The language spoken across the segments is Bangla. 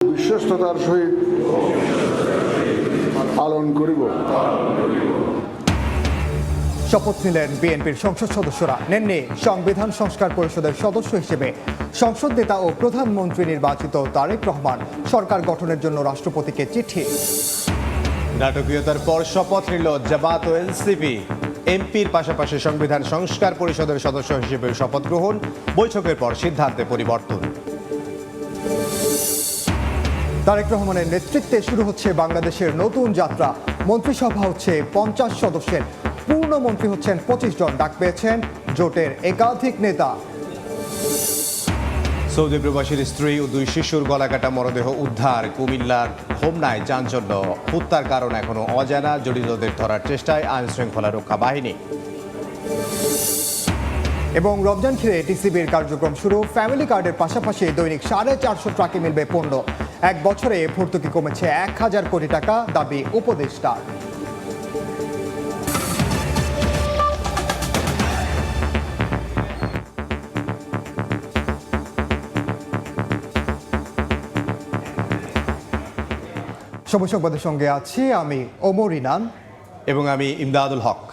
বিশ্বস্ততার সহিত পালন করিব। শপথ নিলেন বিএনপির সংসদ সদস্যরা। নেননি সংবিধান সংস্কার পরিষদের সদস্য হিসেবে সংসদ নেতা ও প্রধানমন্ত্রী নির্বাচিত তারেক রহমান। সরকার গঠনের জন্য রাষ্ট্রপতিকে চিঠি। নাটকীয়তার পর শপথ নিল জামাত ও এনসিপি। এমপির পাশাপাশি সংবিধান সংস্কার পরিষদের সদস্য হিসেবে শপথ গ্রহণ। বৈঠকের পর সিদ্ধান্তে পরিবর্তন। তারেক রহমানের নেতৃত্বে শুরু হচ্ছে বাংলাদেশের নতুন যাত্রা। মন্ত্রিসভা হচ্ছে 50 সদস্যের, পূর্ণ মন্ত্রী হচ্ছেন 25 জন। ডাক পেয়েছেন জোটের একাধিক নেতা। সৌদি প্রবাসীর স্ত্রী ও 2 শিশুর গলাকাটা মরদেহ উদ্ধার। কুমিল্লার হোমনায় চাঞ্চল্য। হত্যার কারণ এখনো অজানা। জড়িতদের ধরার চেষ্টায় আইন শৃঙ্খলা রক্ষা বাহিনী। এবং রমজান ঘিরে টিসিবির কার্যক্রম শুরু। ফ্যামিলি কার্ডের পাশাপাশি দৈনিক 450 ট্রাকে মিলবে পণ্য। এক বছরে ভর্তুকি কমেছে 1000 কোটি টাকা, দাবি উপদেষ্টার। সবুজ সংবাদের সঙ্গে আছি আমি ওমর ইনান এবং আমি ইমদাদুল হক।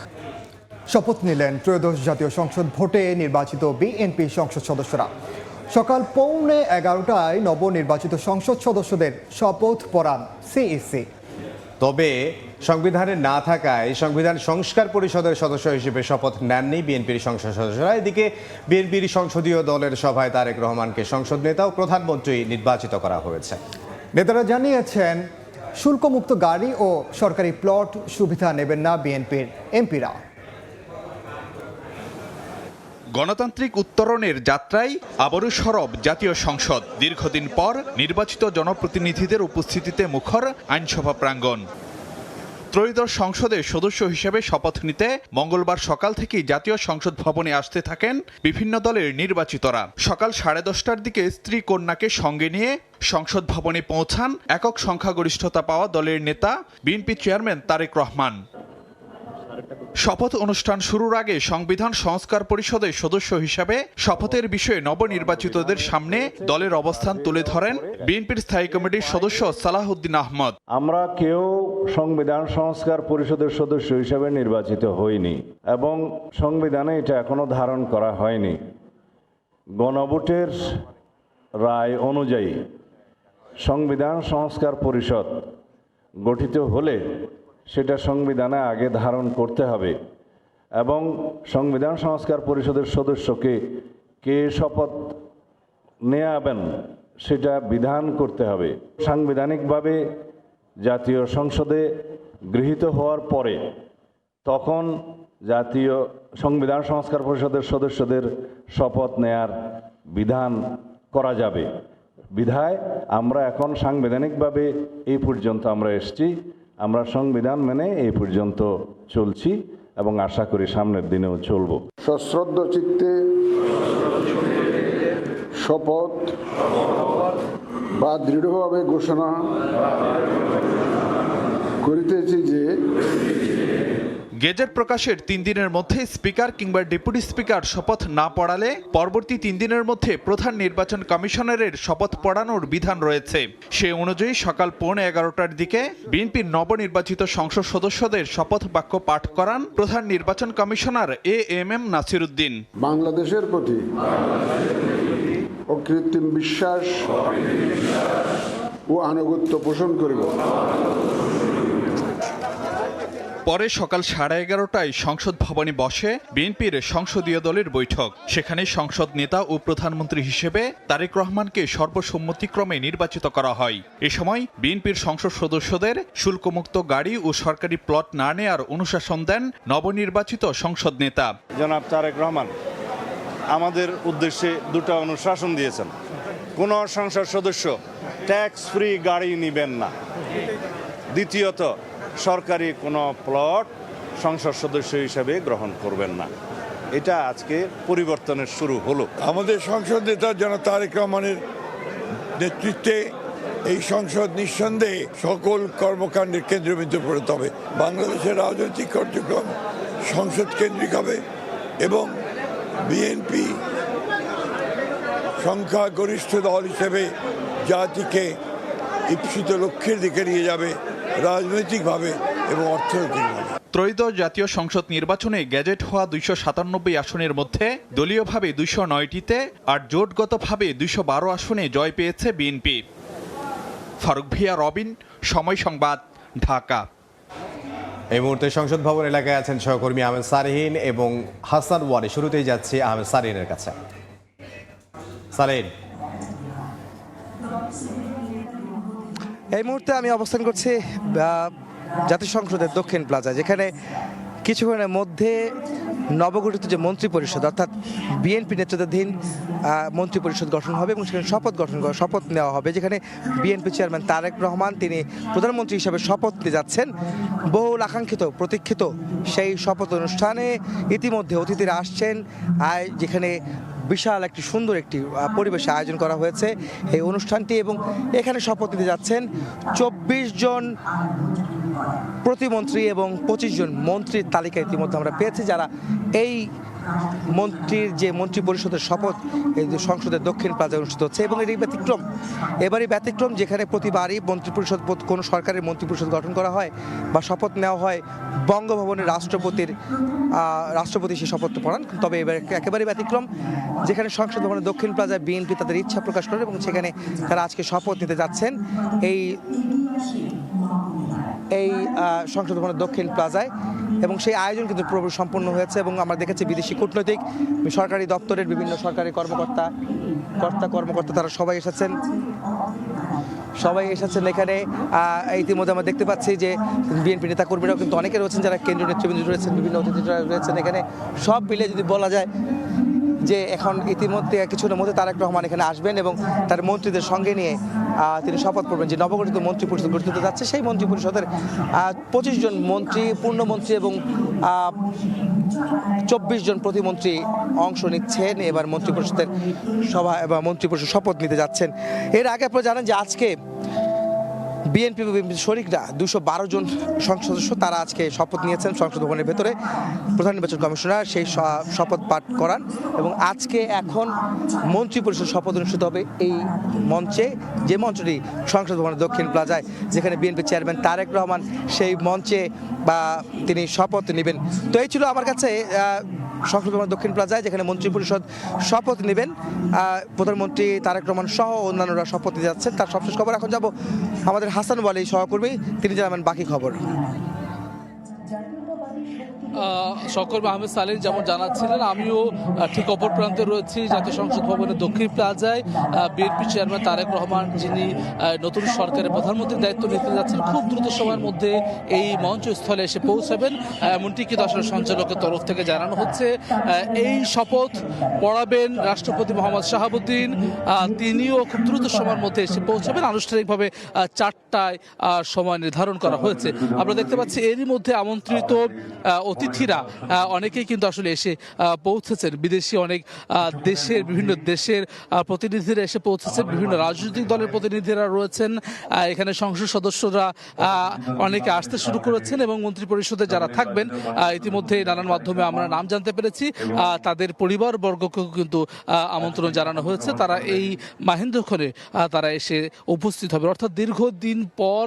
শপথ নিলেন ত্রয়োদশ জাতীয় সংসদ ভোটে নির্বাচিত বিএনপি সংসদ সদস্যরা। সকাল 11:15টায় নবনির্বাচিত সংসদ সদস্যদের শপথ পড়ান সিইসি। তবে সংবিধানে না থাকায় সংবিধান সংস্কার পরিষদের সদস্য হিসেবে শপথ নেননি বিএনপির সংসদ সদস্যরা। এদিকে বিএনপির সংসদীয় দলের সভায় তারেক রহমানকে সংসদ নেতা ও প্রধানমন্ত্রী নির্বাচিত করা হয়েছে। নেতারা জানিয়েছেন শুল্কমুক্ত গাড়ি ও সরকারি প্লট সুবিধা নেবেন না বিএনপির এমপিরা। গণতান্ত্রিক উত্তরণের যাত্রায় আবারও সরব জাতীয় সংসদ। দীর্ঘদিন পর নির্বাচিত জনপ্রতিনিধিদের উপস্থিতিতে মুখর আইনসভা প্রাঙ্গণ। ত্রয়োদশ সংসদের সদস্য হিসেবে শপথ নিতে মঙ্গলবার সকাল থেকেই জাতীয় সংসদ ভবনে আসতে থাকেন বিভিন্ন দলের নির্বাচিতরা। সকাল 10:30টার দিকে স্ত্রী কন্যাকে সঙ্গে নিয়ে সংসদ ভবনে পৌঁছান একক সংখ্যাগরিষ্ঠতা পাওয়া দলের নেতা বিএনপি চেয়ারম্যান তারেক রহমান। শপথ অনুষ্ঠান শুরুর আগে সংবিধান সংস্কার পরিষদের সদস্য হিসেবে শপথের বিষয়ে নবনির্বাচিতদের সামনে দলের অবস্থান তুলে ধরেন বিএনপির স্থায়ী কমিটির সদস্য সালাহউদ্দিন আহমদ। আমরা কেউ সংবিধান সংস্কার পরিষদের সদস্য হিসেবে নির্বাচিত হইনি এবং সংবিধানে এটা এখনো ধারণ করা হয়নি। গণভোটের রায় অনুযায়ী সংবিধান সংস্কার পরিষদ গঠিত হলে সেটা সংবিধানে আগে ধারণ করতে হবে এবং সংবিধান সংস্কার পরিষদের সদস্যকে কে শপথ নেয়াবেন সেটা বিধান করতে হবে। সাংবিধানিকভাবে জাতীয় সংসদে গৃহীত হওয়ার পরে তখন জাতীয় সংবিধান সংস্কার পরিষদের সদস্যদের শপথ নেয়ার বিধান করা যাবে। বিধায় আমরা এখন সাংবিধানিকভাবে এই পর্যন্ত আমরা এসেছি। আমরা সংবিধান মেনে এই পর্যন্ত চলছি এবং আশা করি সামনের দিনেও চলব। সশ্রদ্ধ চিত্তে শপথ বা দৃঢ়ভাবে ঘোষণা করিতেছি যে গেজেট প্রকাশের 3 দিনের মধ্যে স্পিকার কিংবা ডেপুটি স্পিকার শপথ না পড়ালে পরবর্তী 3 দিনের মধ্যে প্রধান নির্বাচন কমিশনারের শপথ পড়ানোর বিধান রয়েছে। সে অনুযায়ী সকাল 11:15টার দিকে বিএনপির নবনির্বাচিত সংসদ সদস্যদের শপথ বাক্য পাঠ করান প্রধান নির্বাচন কমিশনার এএমএম নাসির উদ্দিন। বাংলাদেশের প্রতি অকৃত্রিম বিশ্বাস ও আনুগত্য পোষণ করিব। পরে সকাল 11:30টায় সংসদ ভবনে বসে বিএনপির সংসদীয় দলের বৈঠক। সেখানে সংসদ নেতা ও প্রধানমন্ত্রী হিসেবে তারেক রহমানকে সর্বসম্মতিক্রমে নির্বাচিত করা হয়। এ সময় বিএনপির সংসদ সদস্যদের শুল্কমুক্ত গাড়ি ও সরকারি প্লট না নেয়ার অনুশাসন দেন নবনির্বাচিত সংসদ নেতা জনাব তারেক রহমান। আমাদের উদ্দেশ্যে 2টা অনুশাসন দিয়েছেন। কোন সংসদ সদস্য ট্যাক্স ফ্রি গাড়ি নেবেন না। দ্বিতীয়ত, সরকারি কোনো প্লট সংসদ সদস্য হিসেবে গ্রহণ করবেন না। এটা আজকে পরিবর্তনের শুরু হলো। আমাদের সংসদ নেতা জনাব তারেক রহমানের নেতৃত্বে এই সংসদ নিঃসন্দেহে সকল কর্মকাণ্ডের কেন্দ্রবিন্দু পরিণত হবে। বাংলাদেশের রাজনৈতিক কার্যক্রম সংসদ কেন্দ্রিক হবে এবং বিএনপি সংখ্যাগরিষ্ঠ দল হিসেবে জাতিকে ঈপ্সিত লক্ষ্যের দিকে নিয়ে যাবে রাজনৈতিকভাবে এবং অর্থনৈতিকভাবে। ত্রয়োদশ জাতীয় সংসদ নির্বাচনে গ্যাজেট হওয়া 297 আসনের মধ্যে দলীয়ভাবে 209টিতে আর জোটগতভাবে 212 আসনে জয় পেয়েছে বিএনপি। ফারুক ভিয়া, রবিন, সময় সংবাদ, ঢাকা। এই মুহূর্তে সংসদ ভবন এলাকায় আছেন সহকর্মী আহমেদ সারহিন এবং হাসান ওয়ারি। শুরুতেই যাচ্ছি আহমেদ সারহিনের কাছে। সারহিন, এই মুহূর্তে আমি অবস্থান করছি জাতীয় সংসদের দক্ষিণ প্লাজা, যেখানে কিছুক্ষণের মধ্যে নবগঠিত যে মন্ত্রী পরিষদ অর্থাৎ বিএনপি নেতৃত্বাধীন মন্ত্রী পরিষদ গঠন হবে এবং সেখানে শপথ নেওয়া হবে, যেখানে বিএনপি চেয়ারম্যান তারেক রহমান তিনি প্রধানমন্ত্রী হিসেবে শপথ নিতে যাচ্ছেন। বহুল আকাঙ্ক্ষিত প্রতীক্ষিত সেই শপথ অনুষ্ঠানে ইতিমধ্যে অতিথিরা আসছেন, যেখানে বিশাল একটি সুন্দর একটি পরিবেশে আয়োজন করা হয়েছে এই অনুষ্ঠানটি, এবং এখানে শপথ নিতে যাচ্ছেন 24 জন প্রতিমন্ত্রী এবং 25 জন মন্ত্রীর তালিকা ইতিমধ্যে আমরা পেয়েছি, যারা এই মন্ত্রীর যে মন্ত্রী পরিষদের শপথ এই যে সংসদের দক্ষিণ প্লাজায় অনুষ্ঠিত হচ্ছে। এবং এবারই ব্যতিক্রম, যেখানে প্রতিবারই মন্ত্রী পরিষদ কোনো সরকারের মন্ত্রী পরিষদ গঠন করা হয় বা শপথ নেওয়া হয় বঙ্গভবনের রাষ্ট্রপতি সেই শপথ পড়ান, তবে এবার একেবারেই ব্যতিক্রম, যেখানে সংসদ ভবনের দক্ষিণ প্লাজায় বিএনপি তাদের ইচ্ছা প্রকাশ করে এবং সেখানে তারা আজকে শপথ নিতে যাচ্ছেন এই সংসদ ভবনের দক্ষিণ প্লাজায়। এবং সেই আয়োজন কিন্তু পুরোপুরি সম্পন্ন হয়েছে এবং আমরা দেখেছি বিদেশি কূটনৈতিক, সরকারি দপ্তরের বিভিন্ন সরকারি কর্মকর্তা তারা সবাই এসেছেন এখানে। ইতিমধ্যে আমরা দেখতে পাচ্ছি যে বিএনপি নেতাকর্মীরাও কিন্তু অনেকে রয়েছেন, যারা কেন্দ্রীয় নেতৃবৃন্দ রয়েছেন, বিভিন্ন অতিথিরা রয়েছেন এখানে। সব মিলে যদি বলা যায় যে এখন ইতিমধ্যে কিছুদিনের মধ্যে তারেক রহমান এখানে আসবেন এবং তার মন্ত্রীদের সঙ্গে নিয়ে তিনি শপথ করবেন। যে নবগঠিত মন্ত্রী পরিষদ গঠিত হতে যাচ্ছে, সেই মন্ত্রী পরিষদের 25 জন মন্ত্রী, পূর্ণমন্ত্রী এবং 24 জন প্রতিমন্ত্রী অংশ নিচ্ছেন এবার মন্ত্রী পরিষদের সভা এবং মন্ত্রী পরিষদ শপথ নিতে যাচ্ছেন। এর আগে আপনারা জানেন যে আজকে বিএনপি শরিকরা 212 জন সংসদ সদস্য তারা আজকে শপথ নিয়েছেন সংসদ ভবনের ভেতরে। প্রধান নির্বাচন কমিশনার সেই শপথ পাঠ করান এবং আজকে এখন মন্ত্রী পরিষদ শপথ অনুষ্ঠিত হবে এই মঞ্চে, যে মঞ্চটি সংসদ ভবনের দক্ষিণ প্লাজায়, যেখানে বিএনপি চেয়ারম্যান তারেক রহমান সেই মঞ্চে তিনি শপথ নেবেন। তো এই ছিল আমার কাছে সংসদ ভবনের দক্ষিণ প্লাজায়, যেখানে মন্ত্রী পরিষদ শপথ নেবেন, প্রধানমন্ত্রী তারেক রহমান সহ অন্যান্যরা শপথ নিতে যাচ্ছেন। তার সবশেষ খবর এখন যাব আমাদের হাসান ওয়ালি সহকর্মী, তিনি জানাবেন বাকি খবর। সহকর্মী আহমেদ সালিম যেমন জানাচ্ছিলেন, আমিও ঠিক অপর প্রান্তে রয়েছি জাতীয় সংসদ ভবনের দক্ষিণ প্লাজায়। বিএনপি চেয়ারম্যান তারেক রহমান, যিনি নতুন সরকারের প্রধানমন্ত্রীর দায়িত্ব নিতে যাচ্ছেন, খুব দ্রুত সময়ের মধ্যে এই মঞ্চস্থলে এসে পৌঁছাবেন, এমনটি কিন্তু আসলে সঞ্চালকের তরফ থেকে জানানো হচ্ছে। এই শপথ পড়াবেন রাষ্ট্রপতি মোহাম্মদ শাহাবুদ্দিন, তিনিও খুব দ্রুত সময়ের মধ্যে এসে পৌঁছাবেন। আনুষ্ঠানিকভাবে 4টায় সময় নির্ধারণ করা হয়েছে। আমরা দেখতে পাচ্ছি এরই মধ্যে আমন্ত্রিত অতিথিরা অনেকেই কিন্তু আসলে এসে পৌঁছেছেন। বিদেশি অনেক বিভিন্ন দেশের প্রতিনিধিরা এসে পৌঁছেছেন, বিভিন্ন রাজনৈতিক দলের প্রতিনিধিরা রয়েছেন এখানে। সংসদ সদস্যরা অনেকে আসতে শুরু করেছেন এবং মন্ত্রী পরিষদে যারা থাকবেন ইতিমধ্যে নানান মাধ্যমে আমরা নাম জানতে পেরেছি, তাদের পরিবারবর্গকেও কিন্তু আমন্ত্রণ জানানো হয়েছে। তারা এই মাহেন্দ্রক্ষণে তারা এসে উপস্থিত হবে। অর্থাৎ দীর্ঘদিন পর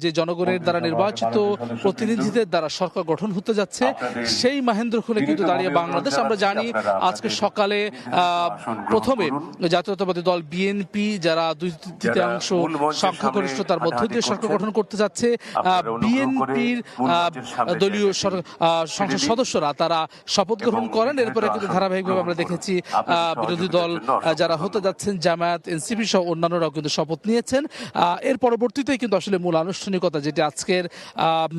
যে জনগণের দ্বারা নির্বাচিত প্রতিনিধিদের দ্বারা সরকার গঠন হতে যাচ্ছে, সেই মাহেন্দ্রক্ষণে কিন্তু দাঁড়িয়ে বাংলাদেশ। আমরা জানি আজকে সকালে প্রথমে জাতীয়তাবাদী দল বিএনপি, যারা 2/3 সংখ্যাগরিষ্ঠতার মধ্য দিয়ে সরকার গঠন করতে যাচ্ছে, বিএনপির দলীয় সংসদ সদস্যরা তারা শপথ গ্রহণ করেন। এরপরে কিন্তু ধারাবাহিকভাবে আমরা দেখেছি বিরোধী দল যারা হতে যাচ্ছেন, জামায়াত, এনসিপি সহ অন্যান্যরাও কিন্তু শপথ নিয়েছেন। এর পরবর্তীতে কিন্তু আসলে মূল আনুষ্ঠানিকতা, যেটি আজকের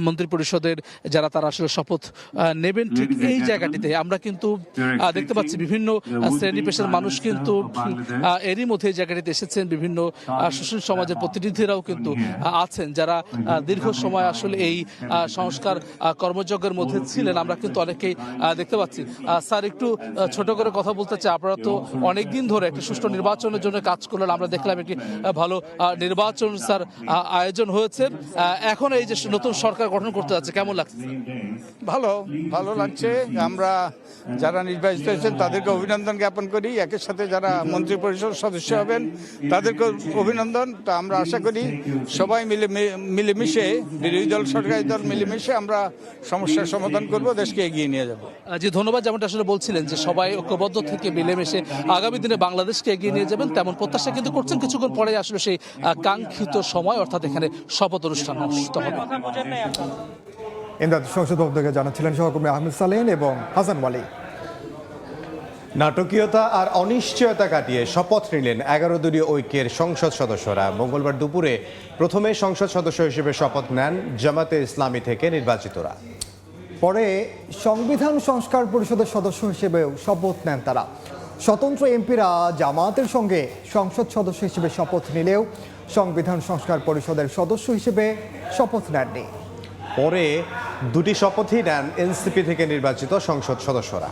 মন্ত্রী পরিষদের যারা তারা আসলে শপথ নেবেন, ঠিক এই জায়গাটিতে আমরা কিন্তু দেখতে পাচ্ছি বিভিন্ন শ্রেণী পেশার মানুষ কিন্তু এরই মধ্যে এই জায়গাটিতে এসেছেন। বিভিন্ন শোষণ সমাজের প্রতিনিধিরাও কিন্তু আছেন, যারা দীর্ঘ সময় আসলে এই সংস্কার কর্মযজ্ঞের মধ্যে ছিলেন। আমরা কিন্তু অনেকেই দেখতে পাচ্ছি। স্যার, একটু ছোট করে কথা বলতে চাই। আপনারা তো অনেকদিন ধরে একটা সুষ্ঠু নির্বাচনের জন্য কাজ করলেন। আমরা দেখলাম একটি ভালো নির্বাচন স্যার আয়োজন হয়েছে। এখন এই যে নতুন সরকার গঠন করতে যাচ্ছে, কেমন লাগছে? ভালো, ভালো লাগছে। আমরা যারা নির্বাচিত হয়েছেন তাদেরকে অভিনন্দন জ্ঞাপন করি, একই সাথে যারা মন্ত্রিপরিষদ সদস্য হবেন তাদেরকে অভিনন্দন। তো আমরা আশা করি সবাই মিলেমিশে, বিরোধী দল সরকারি দল মিলেমিশে আমরা সমস্যার সমাধান করব, দেশকে এগিয়ে নিয়ে যাব। জি ধন্যবাদ। যেমনটা আসলে বলছিলেন যে সবাই ঐক্যবদ্ধ থেকে মিলেমিশে আগামী দিনে বাংলাদেশকে এগিয়ে নিয়ে যাবেন তেমন প্রত্যাশা কিন্তু করছেন। কিছুক্ষণ পরে আসলে সেই কাঙ্ক্ষিত সময় অর্থাৎ এখানে শপথ অনুষ্ঠান অনুষ্ঠিত হবে। ইমরান সংসদ ভবন থেকে জানাচ্ছিলেন সহকর্মী আহমেদ সালেন এবং হাসান ওয়ালি। নাটকীয়তা আর অনিশ্চয়তা কাটিয়ে শপথ নিলেন 11 দলীয় ঐক্যের সংসদ সদস্যরা। মঙ্গলবার দুপুরে প্রথমে সংসদ সদস্য হিসেবে শপথ নেন জামাতে ইসলামী থেকে নির্বাচিতরা। পরে সংবিধান সংস্কার পরিষদের সদস্য হিসেবেও শপথ নেন তারা। স্বতন্ত্র এমপিরা জামায়াতের সঙ্গে সংসদ সদস্য হিসেবে শপথ নিলেও সংবিধান সংস্কার পরিষদের সদস্য হিসেবে শপথ নেননি। পরে দুটি শপথই নেন এনসিপি থেকে নির্বাচিত সংসদ সদস্যরা।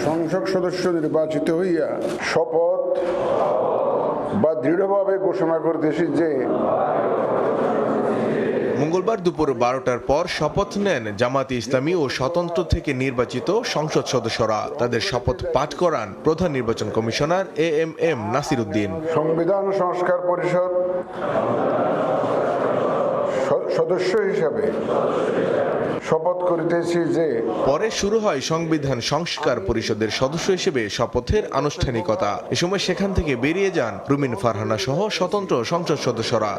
সংসদ সদস্য নির্বাচিত হইয়া শপথ বা দৃঢ়ভাবে ঘোষণা করতেছি যে মঙ্গলবার দুপুর 12টার পর শপথ নেন জামাতে ইসলামী ও স্বতন্ত্র থেকে নির্বাচিত সংসদ সদস্যরা। তাদের শপথ পাঠ করান প্রধান নির্বাচন কমিশনার AMM নাসির উদ্দিন। সংবিধান সংস্কার পরিষদ সদস্য হিসাবে শপথ করিতেছি যে। পরে শুরু হয় সংবিধান সংস্কার পরিষদের সদস্য হিসেবে শপথের আনুষ্ঠানিকতা। এ সময় সেখান থেকে বেরিয়ে যান রুমিন ফারহানা সহ স্বতন্ত্র সংসদ সদস্যরা।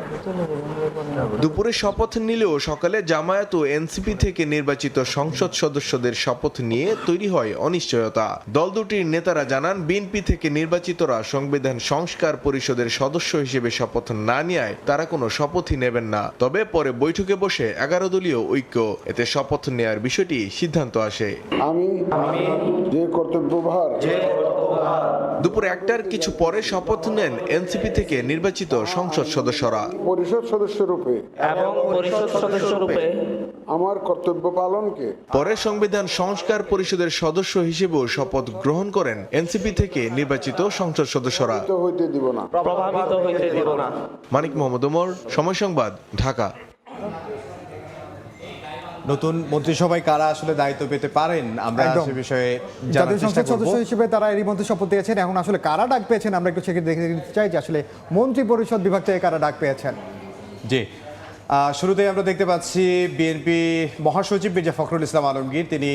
দুপুরে শপথ নিলেও সকালে জামায়াত ও এনসিপি থেকে নির্বাচিত সংসদ সদস্যদের শপথ নিয়ে তৈরি হয় অনিশ্চয়তা। দল দুটির নেতারা জানান বিএনপি থেকে নির্বাচিতরা সংবিধান সংস্কার পরিষদের সদস্য হিসেবে শপথ না নেয় তারা কোনো শপথই নেবেন না। তবে পরে বৈঠকে বসে 11 দলীয় ঐক্য এতে শপথ নেয়ার বিষয়টি সিদ্ধান্ত আসে। আমি যে কর্তব্যভার দুপুর 1টার কিছু পরে শপথ নেন এনসিপি থেকে নির্বাচিত সংসদ সদস্যরা। পরিষদ সদস্য রূপে আমার কর্তব্য পালনকে। পরে সংবিধান সংস্কার পরিষদের সদস্য হিসেবেও শপথ গ্রহণ করেন এনসিপি থেকে নির্বাচিত সংসদ সদস্যরা। হইতে দিব না, প্রভাবিত হইতে দিব না। মানিক মোহাম্মদ ওমর, সময় সংবাদ, ঢাকা। নতুন মন্ত্রিসভায় কারা আসলে দায়িত্ব পেতে পারেন আমরা সে বিষয়ে জাতীয় সংসদ সদস্য হিসেবে তারা এরই মধ্যে শপথ দিয়েছেন। এখন আসলে কারা ডাক পেয়েছেন আমরা একটু সেখানে দেখে নিতে চাই যে আসলে মন্ত্রী পরিষদ বিভাগ থেকে কারা ডাক পেয়েছেন। জি শুরুতেই আমরা দেখতে পাচ্ছি বিএনপি মহাসচিব মির্জা ফখরুল ইসলাম আলমগীর তিনি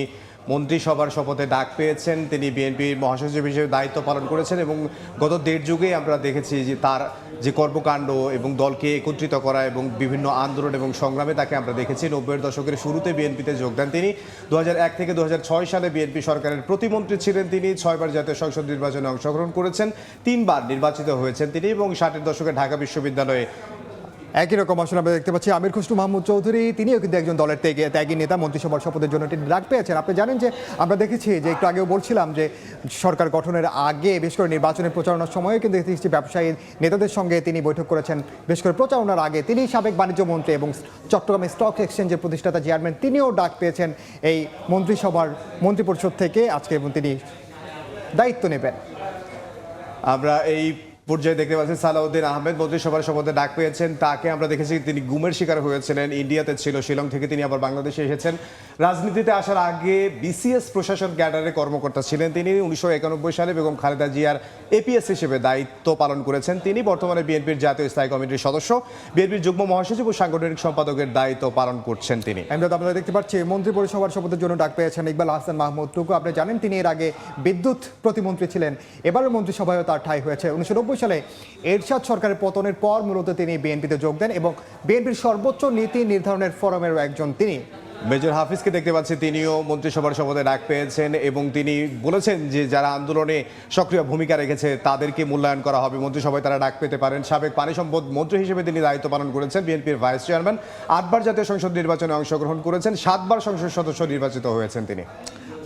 মন্ত্রিসভার শপথে ডাক পেয়েছেন। তিনি বিএনপির মহাসচিব হিসেবে দায়িত্ব পালন করেছেন এবং গত 1.5 যুগে আমরা দেখেছি যে তার যে কর্মকাণ্ড এবং দলকে একত্রিত করা এবং বিভিন্ন আন্দোলন এবং সংগ্রামে তাকে আমরা দেখেছি। 90-এর দশকের শুরুতে বিএনপিতে যোগ দেন তিনি। 2001 থেকে 2006 সালে বিএনপি সরকারের প্রতিমন্ত্রী ছিলেন তিনি। 6 বার জাতীয় সংসদ নির্বাচনে অংশগ্রহণ করেছেন, 3 বার নির্বাচিত হয়েছেন তিনি এবং 60-এর দশকে ঢাকা বিশ্ববিদ্যালয়ে একই রকম আসলে আমরা দেখতে পাচ্ছি আমির খসরু মাহমুদ চৌধুরী তিনিও কিন্তু একজন দলের ত্যাগী নেতা। মন্ত্রিসভার শপথের জন্য তিনি ডাক পেয়েছেন। আপনি জানেন যে আমরা দেখেছি যে একটু আগেও বলছিলাম যে সরকার গঠনের আগে বিশেষ করে নির্বাচনের প্রচারণার সময়ও কিন্তু দেখেছি ব্যবসায়ী নেতাদের সঙ্গে তিনি বৈঠক করেছেন। বিশেষ করে প্রচারণার আগে তিনি সাবেক বাণিজ্য মন্ত্রী এবং চট্টগ্রামে স্টক এক্সচেঞ্জের প্রতিষ্ঠাতা চেয়ারম্যান, তিনিও ডাক পেয়েছেন এই মন্ত্রিসভার মন্ত্রিপরিষদ থেকে আজকে এবং তিনি দায়িত্ব নেবেন। আমরা এই পর্যায়ে দেখতে পাচ্ছি সালাউদ্দিন আহমেদ মন্ত্রিসভার শপথে ডাক পেয়েছেন। তাকে আমরা দেখেছি তিনি গুমের শিকার হয়েছিলেন, ইন্ডিয়াতে ছিল, শিলং থেকে তিনি আবার বাংলাদেশে এসেছেন। রাজনীতিতে আসার আগে বিসিএস প্রশাসন ক্যাডারে কর্মকর্তা ছিলেন তিনি। 1991 সালে বেগম খালেদা জিয়ার এপিএস হিসেবে দায়িত্ব পালন করেছেন তিনি। বর্তমানে বিএনপির জাতীয় স্থায়ী কমিটির সদস্য, বিএনপির যুগ্ম মহাসচিব ও সাংগঠনিক সম্পাদকের দায়িত্ব পালন করছেন তিনি। আমরা দেখতে পাচ্ছি মন্ত্রী পরিষভার শপথের জন্য ডাক পেয়েছেন ইকবাল হাসান মাহমুদ টুকু। আপনি জানেন তিনি এর আগে বিদ্যুৎ প্রতিমন্ত্রী ছিলেন, এবারের মন্ত্রিসভায়ও তার ঠাঁই হয়েছে। 1990 সালে এরশাদ সরকারের পতনের পর মূলত তিনি বিএনপিতে যোগ দেন এবং বিএনপির সর্বোচ্চ নীতি নির্ধারণের ফোরামেরও একজন তিনি। মেজর হাফিজকে দেখতে পাচ্ছি তিনিও মন্ত্রিসভার শপথে ডাক পেয়েছেন এবং তিনি বলেছেন যে যারা আন্দোলনে সক্রিয় ভূমিকা রেখেছে তাদেরকে মূল্যায়ন করা হবে, মন্ত্রিসভায় তারা ডাক পেতে পারেন। সাবেক পানি সম্পদ মন্ত্রী হিসেবে তিনি দায়িত্ব পালন করেছেন, বিএনপির ভাইস চেয়ারম্যান, 8 বার জাতীয় সংসদ নির্বাচনে অংশগ্রহণ করেছেন, 7 বার সংসদ সদস্য নির্বাচিত হয়েছেন তিনি।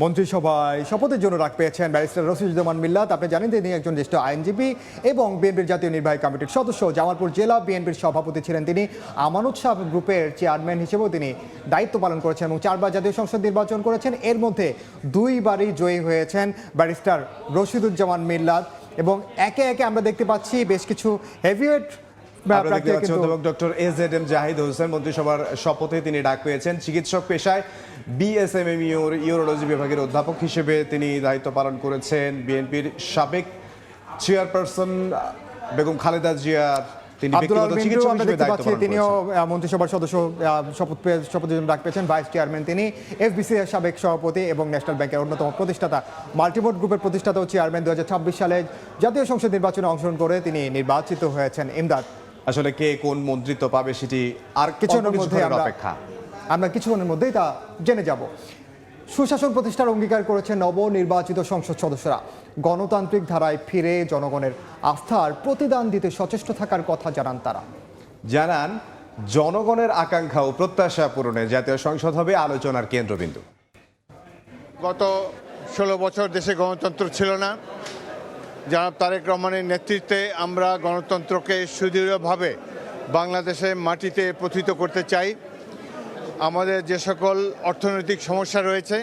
মন্ত্রিসভায় শপথের জন্য ডাক পেয়েছেন ব্যারিস্টার রশিদুজ্জামান মিল্লাত। আপনি জানেন তিনি একজন জ্যেষ্ঠ আইনজীবী এবং বিএনপির জাতীয় নির্বাহী কমিটির সদস্য। জামালপুর জেলা বিএনপির সভাপতি ছিলেন তিনি। আমানত শাহ গ্রুপের চেয়ারম্যান হিসেবেও তিনি দায়িত্ব পালন করেছেন এবং 4 বার জাতীয় সংসদ নির্বাচন করেছেন। এর মধ্যে 2 বারই জয়ী হয়েছেন ব্যারিস্টার রশিদুজ্জামান মিল্লাত এবং একে একে আমরা দেখতে পাচ্ছি বেশ কিছু হেভিওয়েট আমরা দেখতে পাচ্ছি অধ্যাপক ডক্টর এজেডএম জাহিদ হোসেন মন্ত্রিসভার শপথে তিনি ডাক পেয়েছেন। চিকিৎসক পেশায় বিএসএমএমইউর ইউরোলজি বিভাগের অধ্যাপক হিসেবে তিনি দায়িত্ব পালন করেছেন। বিএনপির সাবেক চেয়ারপারসন বেগম খালেদা জিয়ার তিনি ব্যক্তিগত চিকিৎসক হিসেবে দায়িত্ব পালন করেছেন। তিনিও মন্ত্রিসভার সদস্য শপথের জন্য ডাক পেয়েছেন। ভাইস চেয়ারম্যান তিনি, এফবিসি এর সাবেক সভাপতি এবং ন্যাশনাল ব্যাংকের অন্যতম প্রতিষ্ঠাতা, মাল্টিমোড গ্রুপের প্রতিষ্ঠাতা ও চেয়ারম্যান। 2026 সালে জাতীয় সংসদ নির্বাচনে অংশগ্রহণ করে তিনি নির্বাচিত হয়েছেন। ইমদাদ, আসলে কে কোন মন্ত্রিত্ব পাবে সেটি আর কিছুক্ষণের মধ্যে আমরা কিছুক্ষণের মধ্যেই তা জেনে যাব। সুশাসন প্রতিষ্ঠার অঙ্গীকার করেছে নবনির্বাচিত সংসদ সদস্যরা। গণতান্ত্রিক ধারায় ফিরে জনগণের আস্থার প্রতিদান দিতে সচেষ্ট থাকার কথা জানান তারা। জানান জনগণের আকাঙ্ক্ষা ও প্রত্যাশা পূরণে জাতীয় সংসদ হবে আলোচনার কেন্দ্রবিন্দু। গত 16 বছর দেশে গণতন্ত্র ছিল না। জনাব তারেক রহমানের নেতৃত্বে আমরা গণতন্ত্রকে সুদৃঢ়ভাবে বাংলাদেশের মাটিতে প্রথিত করতে চাই। আমাদের যে সকল অর্থনৈতিক সমস্যা রয়েছে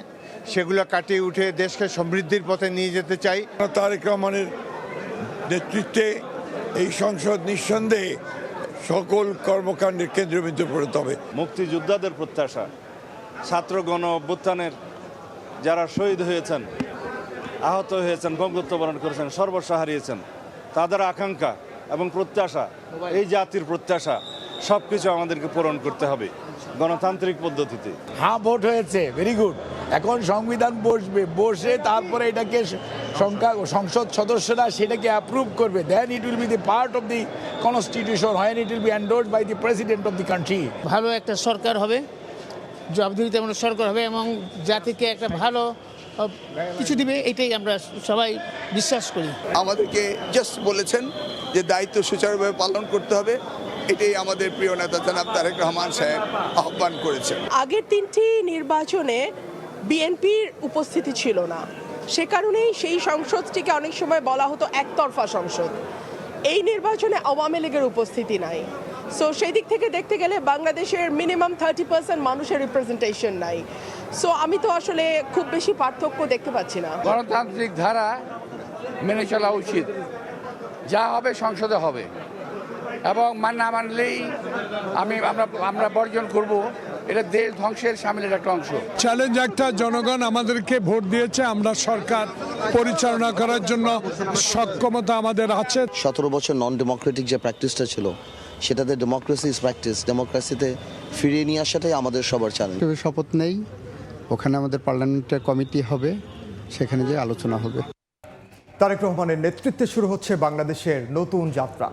সেগুলো কাটিয়ে উঠে দেশকে সমৃদ্ধির পথে নিয়ে যেতে চাই। তারেক রহমানের নেতৃত্বে এই সংসদ নিঃসন্দেহে সকল কর্মকাণ্ডের কেন্দ্রবিন্দু পরিণত হবে। মুক্তিযোদ্ধাদের প্রত্যাশা, ছাত্র গণ অভ্যুত্থানের যারা শহীদ হয়েছেন, আহত হয়েছেন, বঙ্গত্ব বরণ করেছেন, সর্বস্ব হারিয়েছেন, তাদের আকাঙ্ক্ষা এবং প্রত্যাশা, এই জাতির প্রত্যাশা সব কিছু আমাদেরকে পূরণ করতে হবে গণতান্ত্রিক পদ্ধতিতে। হ্যাঁ, ভোট হয়েছে, ভেরি গুড। এখন সংবিধান বসে তারপরে এটাকে সংসদ সদস্যরা সেটাকে অ্যাপ্রুভ করবে। Then it will be the part of the constitution, when it will be endorsed by the president of the country. ভালো একটা সরকার হবে, জবাবদিহিতামূলক সরকার হবে এবং জাতিকে একটা ভালো কিছু দিবে, এটাই আমরা সবাই বিশ্বাস করি। আমাদেরকে জাস্ট বলেছেন যে দায়িত্ব সুচারুভাবে পালন করতে হবে, এটাই আমাদের প্রিয় নেতা জনাব তারেক রহমান সাহেব আহ্বান করেছেন। আগের 3টি নির্বাচনে বিএনপির উপস্থিতি ছিল না, সে কারণেই সেই সংসদটিকে অনেক সময় বলা হতো একতরফা সংসদ। এই নির্বাচনে আওয়ামী লীগের উপস্থিতি নাই। সো সেই দিক থেকে দেখতে গেলে বাংলাদেশের মিনিমাম 30% মানুষের রিপ্রেজেন্টেশন নাই। সো আমি তো আসলে খুব বেশি পার্থক্য দেখতে পাচ্ছি না। গণতান্ত্রিক ধারা মেনে চলা উচিত, যা হবে সংসদে হবে এবং না মানলেই আমরা বর্জন করব। এটা দেশ ধ্বংসের সামিলের একটা অংশ। চ্যালেঞ্জ একটা, জনগণ আমাদেরকে ভোট দিয়েছে, আমরা সরকার পরিচালনা করার জন্য সক্ষমতা আমাদের আছে। 17 বছর নন ডেমোক্রেটিক যে প্র্যাকটিসটা ছিল সেটাতে ডেমোক্রেসি ইজ প্র্যাকটিস, ডেমোক্রেসিতে ফিরিয়ে নিয়ে আসাটাই আমাদের সবার চ্যালেঞ্জ। শপথ নেই, ওখানে আমাদের পার্লামেন্টের কমিটি হবে, সেখানে যে আলোচনা হবে। তারেক রহমানের নেতৃত্বে শুরু হচ্ছে বাংলাদেশের নতুন যাত্রা।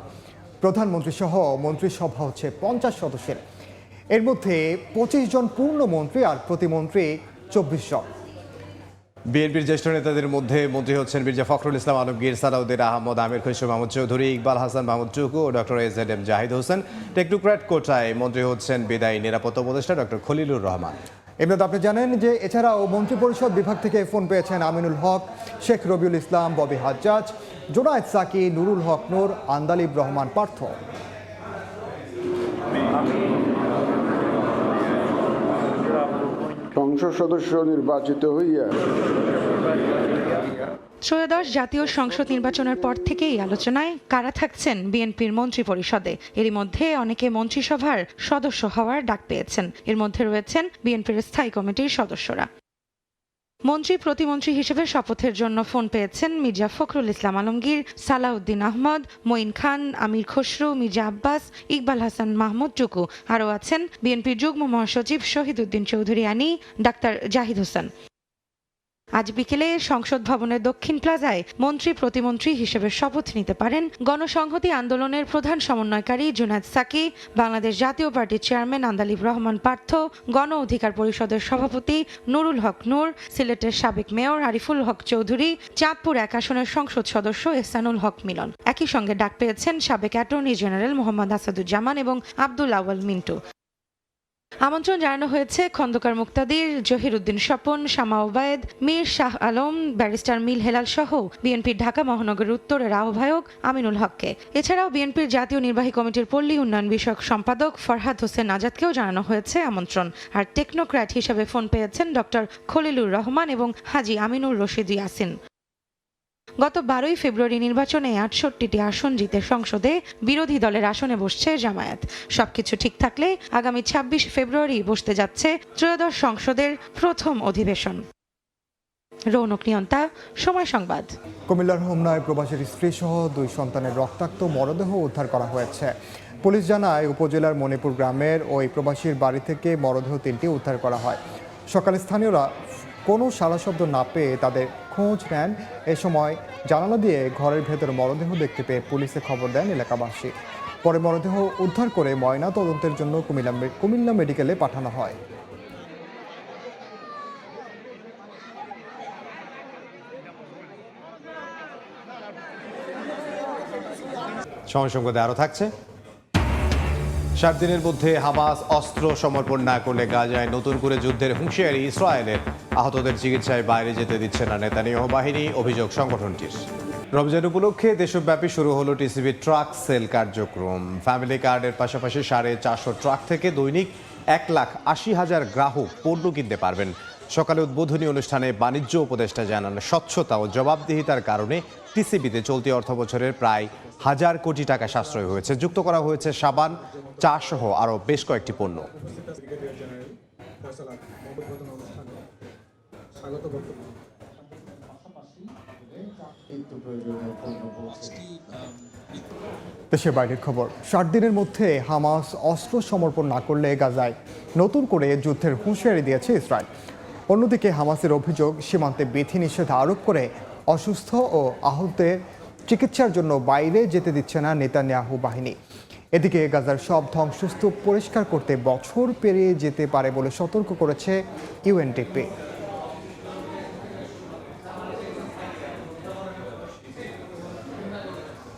প্রধানমন্ত্রী সহ মন্ত্রিসভা হচ্ছে 50 সদস্যের। এর মধ্যে 25 জন পূর্ণ মন্ত্রী আর প্রতিমন্ত্রী 24 জন। বিএনপির জ্যেষ্ঠ নেতাদের মধ্যে মন্ত্রী হচ্ছেন মির্জা ফখরুল ইসলাম আলমগীর, সালাউদ্দিন আহমদ, আমির খসরু মাহমুদ চৌধুরী, ইকবাল হাসান মাহমুদ টুকু ও doctor AZM Zahid Hossain. Technocrat কোটায় মন্ত্রী হচ্ছেন বিদায়ী নিরাপত্তা উপদেষ্টা ডক্টর খলিলুর রহমান। এমনি আপনি জানেন যে এছাড়াও মন্ত্রিপরিষদ বিভাগ থেকে ফোন পেয়েছেন আমিনুল হক, শেখ রবিউল ইসলাম, ববি হাজ্জাজ, জোনায়েদ সাকি, নুরুল হক নূর, আন্দালিব রহমান পার্থ। সংসদ সদস্য নির্বাচিত হইয়া ত্রয়োদশ জাতীয় সংসদ নির্বাচনের পর থেকেই আলোচনায় কারা থাকছেন বিএনপির মন্ত্রিপরিষদে। এরই মধ্যে অনেকে মন্ত্রিসভার সদস্য হওয়ার ডাক পেয়েছেন। এর মধ্যে রয়েছেন বিএনপির স্থায়ী কমিটির সদস্যরা। মন্ত্রী প্রতিমন্ত্রী হিসেবে শপথের জন্য ফোন পেয়েছেন মির্জা ফখরুল ইসলাম আলমগীর, সালাউদ্দিন আহমদ, মঈন খান, আমির খসরু, মির্জা আব্বাস, ইকবাল হাসান মাহমুদ টুকু। আরও আছেন বিএনপির যুগ্ম মহাসচিব শহীদউদ্দিন চৌধুরী আনি, ডাক্তার জাহিদ হোসেন। আজ বিকেলে সংসদ ভবনের দক্ষিণ প্লাজায় মন্ত্রী প্রতিমন্ত্রী হিসেবে শপথ নিতে পারেন গণসংহতি আন্দোলনের প্রধান সমন্বয়কারী জোনায়েদ সাকি, বাংলাদেশ জাতীয় পার্টির চেয়ারম্যান আন্দালিব রহমান পার্থ, গণ অধিকার পরিষদের সভাপতি নুরুল হক নূর, সিলেটের সাবেক মেয়র আরিফুল হক চৌধুরী, চাঁদপুর 1 আসনের সংসদ সদস্য এহসানুল হক মিলন। একই সঙ্গে ডাক পেয়েছেন সাবেক অ্যাটর্নি জেনারেল মোহাম্মদ আসাদুজ্জামান এবং আব্দুল আউয়াল মিন্টু। আমন্ত্রণ জানানো হয়েছে খন্দকার মুক্তাদির, জহিরুদ্দিন স্বপন, শামা ওবায়েদ, মীর শাহ আলম, ব্যারিস্টার মিল হেলাল সহ বিএনপির ঢাকা মহানগর উত্তরের আহ্বায়ক আমিনুল হককে। এছাড়াও বিএনপির জাতীয় নির্বাহী কমিটির পল্লী উন্নয়ন বিষয়ক সম্পাদক ফরহাদ হোসেন আজাদকেও জানানো হয়েছে আমন্ত্রণ। আর টেকনোক্র্যাট হিসেবে ফোন পেয়েছেন ডক্টর খলিলুর রহমান এবং হাজি আমিনুর রশিদ ইয়াসিন। গত 12ই ফেব্রুয়ারি নির্বাচনে 68টি আসন জিতে সংসদে বিরোধী দলের আসনে বসছে জামায়াত। সবকিছু ঠিক থাকলে আগামী 26 ফেব্রুয়ারি বসতে যাচ্ছে ত্রয়োদশ সংসদের প্রথম অধিবেশন। রৌনক নিয়ন্তা, সময় সংবাদ। কুমিল্লার হোমনায় প্রবাসীর স্ত্রী সহ 2 সন্তানের রক্তাক্ত মরদেহ উদ্ধার করা হয়েছে। পুলিশ জানায় উপজেলার মণিপুর গ্রামের ওই প্রবাসীর বাড়ি থেকে মরদেহ 3টি উদ্ধার করা হয়। সকালে স্থানীয়রা কোনো সাড়া শব্দ না পেয়ে তাদের খোঁজ নেন। এ সময় জানালা দিয়ে ঘরের ভেতর মরদেহ দেখতে পেয়ে পুলিশে খবর দেন এলাকাবাসী। পরে মরদেহ উদ্ধার করে ময়না তদন্তের জন্য কুমিল্লা মেডিকেলে পাঠানো হয়। সময় সংবাদে আরও থাকছে। 7 দিনের মধ্যে হামাস অস্ত্র সমর্পণ না করলে গাজায় নতুন করে যুদ্ধের হুঁশিয়ারি ইসরায়েলের। আহতদের চিকিৎসায় বাইরে যেতে দিচ্ছে না নেতানিয়াহু বাহিনী, অভিযোগ সংগঠনটির। রমজান উপলক্ষে দেশব্যাপী শুরু হলো টিসিবি ট্রাক সেল কার্যক্রম। ফ্যামিলি কার্ডের পাশাপাশি 450 ট্রাক থেকে দৈনিক 1,80,000 গ্রাহক পণ্য কিনতে পারবেন। সকালে উদ্বোধনী অনুষ্ঠানে বাণিজ্য উপদেষ্টা জানান, স্বচ্ছতা ও জবাবদিহিতার কারণে টিসিবিতে চলতি অর্থবছরের প্রায় 1000 কোটি টাকা সাশ্রয় হয়েছে। যুক্ত করা হয়েছে সাবান, চা সহ আরও বেশ কয়েকটি পণ্য। দেশের বাইরের খবর। 7 দিনের মধ্যে হামাস অস্ত্র সমর্পণ না করলে গাজায় নতুন করে যুদ্ধের হুঁশিয়ারি দিয়েছে ইসরায়েল। অন্যদিকে হামাসের অভিযোগ, সীমান্তে বিধিনিষেধ আরোপ করে অসুস্থ ও আহতদের চিকিৎসার জন্য বাইরে যেতে দিচ্ছে না নেতানিয়াহু বাহিনী। এদিকে গাজার সব ধ্বংসস্তূপ পরিষ্কার করতে বছর পেরিয়ে যেতে পারে বলে সতর্ক করেছে ইউএনডিপি।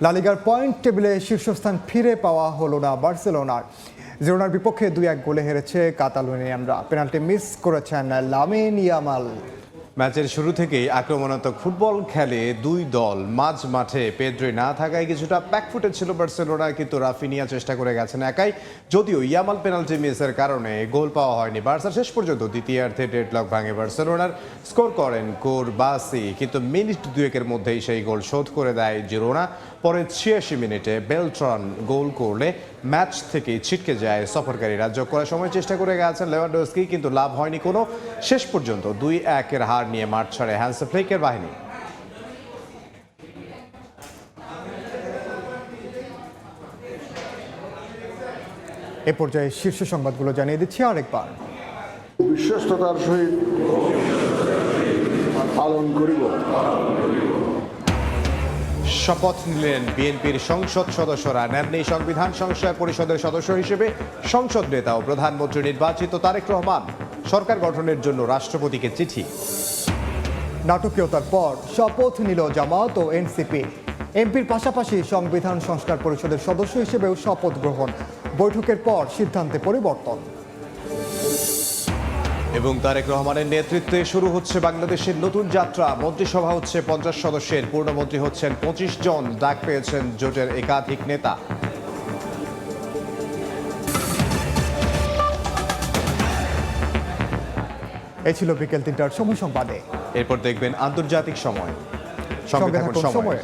লা লিগার পয়েন্ট টেবিলে শীর্ষস্থান ফিরে পাওয়া হলো না বার্সেলোনার। জিরোনার বিপক্ষে 2-1 গোলে হেরেছে কাতালোনিয়ানরা। পেনাল্টি মিস করেছেন লামিন ইয়ামাল। ম্যাচের শুরু থেকেই আক্রমণাত্মক ফুটবল খেলে দুই দল। মাঝ মাঠে পেদ্রি না থাকায় কিছুটা ব্যাকফুটে ছিল বার্সেলোনা, কিন্তু রাফিনিয়া চেষ্টা করে গেছেন একাই। যদিও ইয়ামাল পেনাল্টি মিসের কারণে গোল পাওয়া হয়নি বার্সার। শেষ পর্যন্ত দ্বিতীয়ার্ধে ডেডলক ভাঙে বার্সেলোনার। স্কোর করেন কোরবাসি, কিন্তু মিনিট 2-1-এর মধ্যেই সেই গোল শোধ করে দেয় জিরোনা। পরে 86 মিনিটে বেলট্রন গোল করলে ম্যাচ থেকেই ছিটকে যায় সফরকারীরা। যোগ করার সময় চেষ্টা করে গেছেন লেভানডস্কি, কিন্তু লাভ হয়নি কোনো। শেষ পর্যন্ত 2-1-এর হার নিয়ে মাঠ ছাড়ে হ্যান্স ফ্লিকের বাহিনী। এ পর্যায়ে শীর্ষ সংবাদগুলো জানিয়ে দিচ্ছি আরেকবার। বিশ্বস্ততার সহিত পালন করিব। শপথ নিলেন বিএনপির সংসদ সদস্যরা। নেননি সংবিধান সংস্কার পরিষদের সদস্য হিসেবে সংসদ নেতা ও প্রধানমন্ত্রী নির্বাচিত তারেক রহমান। সরকার গঠনের জন্য রাষ্ট্রপতিকে চিঠি। নাটকীয়তার পর শপথ নিল জামাত ও এনসিপি। এমপির পাশাপাশি সংবিধান সংস্কার পরিষদের সদস্য হিসেবেও শপথ গ্রহণ। বৈঠকের পর সিদ্ধান্তে পরিবর্তন। এবং তারেক রহমানের নেতৃত্বে শুরু হচ্ছে বাংলাদেশের নতুন যাত্রা। মন্ত্রিসভা হচ্ছে 50 সদস্যের, পূর্ণমন্ত্রী হচ্ছেন 25 জন। ডাক পেয়েছেন জোটের একাধিক নেতা। এই ছিল বিকেল 3টার সময় সংবাদে। এরপর দেখবেন আন্তর্জাতিক সময়। সঙ্গে থাকুন সময়।